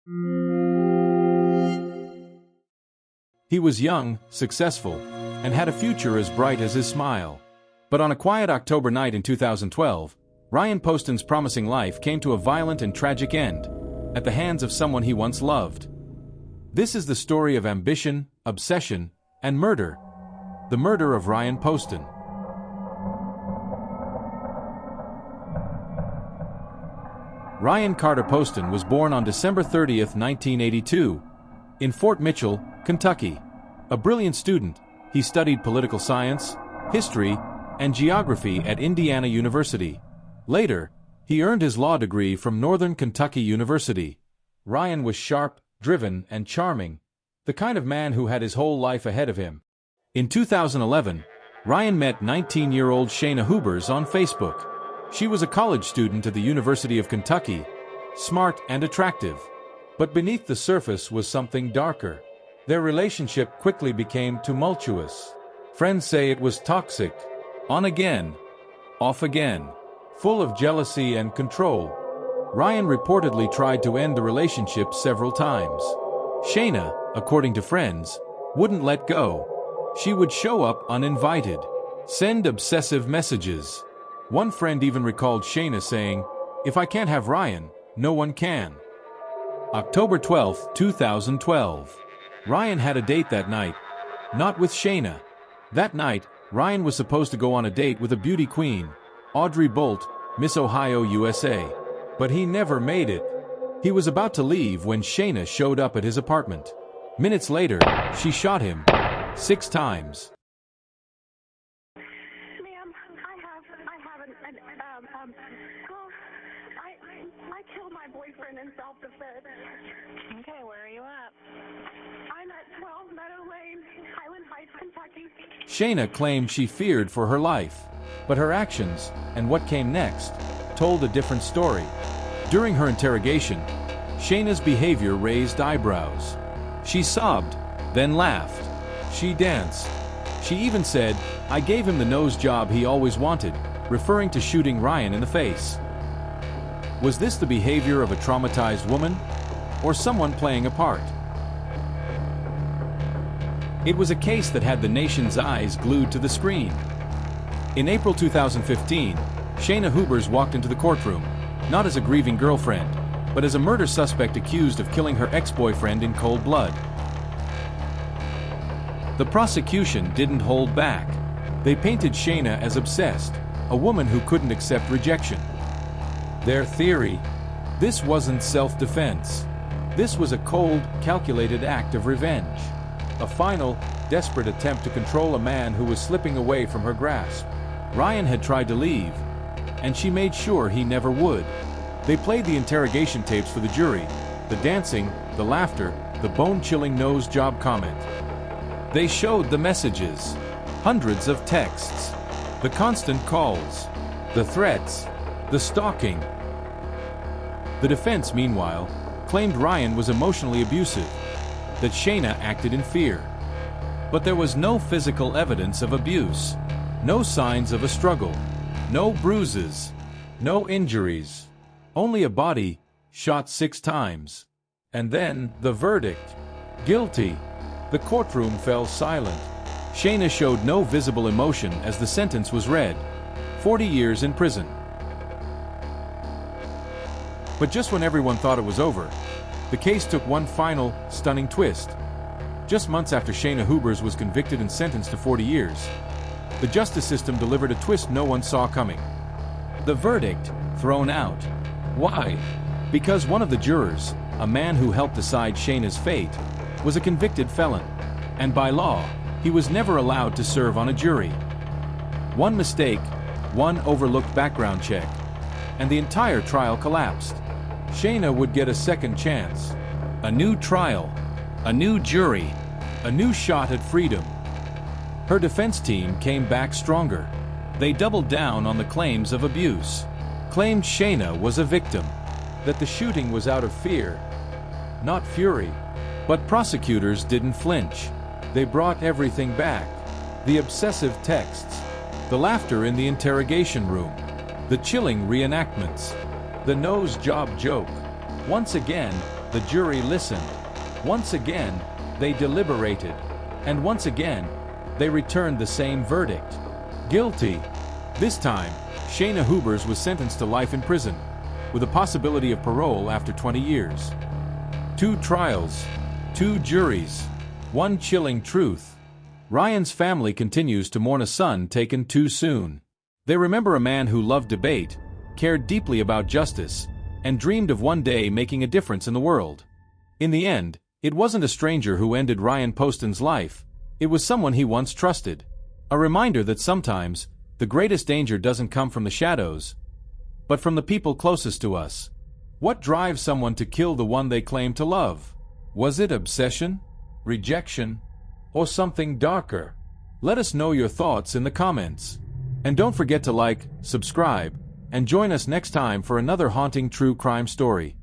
He was young, successful, and had a future as bright as his smile. But on a quiet October night in 2012, Ryan Poston's promising life came to a violent and tragic end, at the hands of someone he once loved. This is the story of ambition, obsession, and murder. The murder of Ryan Poston. Ryan Carter Poston was born on December 30, 1982, in Fort Mitchell, Kentucky. A brilliant student, he studied political science, history, and geography at Indiana University. Later, he earned his law degree from Northern Kentucky University. Ryan was sharp, driven, and charming, the kind of man who had his whole life ahead of him. In 2011, Ryan met 19-year-old Shayna Hubers on Facebook. She was a college student at the University of Kentucky, smart and attractive. But beneath the surface was something darker. Their relationship quickly became tumultuous. Friends say it was toxic. On again, off again. Full of jealousy and control. Ryan reportedly tried to end the relationship several times. Shayna, according to friends, wouldn't let go. She would show up uninvited, send obsessive messages. One friend even recalled Shayna saying, "If I can't have Ryan, no one can." October 12, 2012. Ryan had a date that night, not with Shayna. That night, Ryan was supposed to go on a date with a beauty queen, Audrey Bolt, Miss Ohio, USA. But he never made it. He was about to leave when Shayna showed up at his apartment. Minutes later, she shot him 6 times. Ma'am, I killed my boyfriend in self-defense. Okay, where are you at? I'm at 12 Meadow Lane, Highland Heights, Kentucky. Shayna claimed she feared for her life, but her actions, and what came next, told a different story. During her interrogation, Shayna's behavior raised eyebrows. She sobbed, then laughed. She danced. She even said, "I gave him the nose job he always wanted," referring to shooting Ryan in the face. Was this the behavior of a traumatized woman, or someone playing a part? It was a case that had the nation's eyes glued to the screen. In April 2015, Shayna Hubers walked into the courtroom, not as a grieving girlfriend, but as a murder suspect accused of killing her ex-boyfriend in cold blood. The prosecution didn't hold back. They painted Shayna as obsessed, a woman who couldn't accept rejection. Their theory: this wasn't self-defense. This was a cold, calculated act of revenge. A final, desperate attempt to control a man who was slipping away from her grasp. Ryan had tried to leave, and she made sure he never would. They played the interrogation tapes for the jury, the dancing, the laughter, the bone-chilling nose job comment. They showed the messages, hundreds of texts, the constant calls, the threats, the stalking. The defense, meanwhile, claimed Ryan was emotionally abusive, that Shayna acted in fear. But there was no physical evidence of abuse, no signs of a struggle, no bruises, no injuries, only a body shot 6 times. And then, the verdict: guilty. The courtroom fell silent. Shayna showed no visible emotion as the sentence was read: 40 years in prison. But just when everyone thought it was over, the case took one final, stunning twist. Just months after Shayna Hubers was convicted and sentenced to 40 years, the justice system delivered a twist no one saw coming. The verdict: thrown out. Why? Because one of the jurors, a man who helped decide Shayna's fate, was a convicted felon, and by law, he was never allowed to serve on a jury. One mistake, one overlooked background check, and the entire trial collapsed. Shayna would get a second chance, a new trial, a new jury, a new shot at freedom. Her defense team came back stronger. They doubled down on the claims of abuse, claimed Shayna was a victim, that the shooting was out of fear, not fury. But prosecutors didn't flinch. They brought everything back: the obsessive texts, the laughter in the interrogation room, the chilling reenactments, the nose job joke. Once again, The jury listened. Once again, they deliberated. And once again, they returned the same verdict. Guilty. This time, Shayna Hubers was sentenced to life in prison, with a possibility of parole after 20 years. 2 trials, 2 juries, 1 chilling truth. Ryan's family continues to mourn a son taken too soon. They remember a man who loved debate, cared deeply about justice, and dreamed of one day making a difference in the world. In the end, it wasn't a stranger who ended Ryan Poston's life, it was someone he once trusted. A reminder that sometimes, the greatest danger doesn't come from the shadows, but from the people closest to us. What drives someone to kill the one they claim to love? Was it obsession, rejection, or something darker? Let us know your thoughts in the comments. And don't forget to like, subscribe, and join us next time for another haunting true crime story.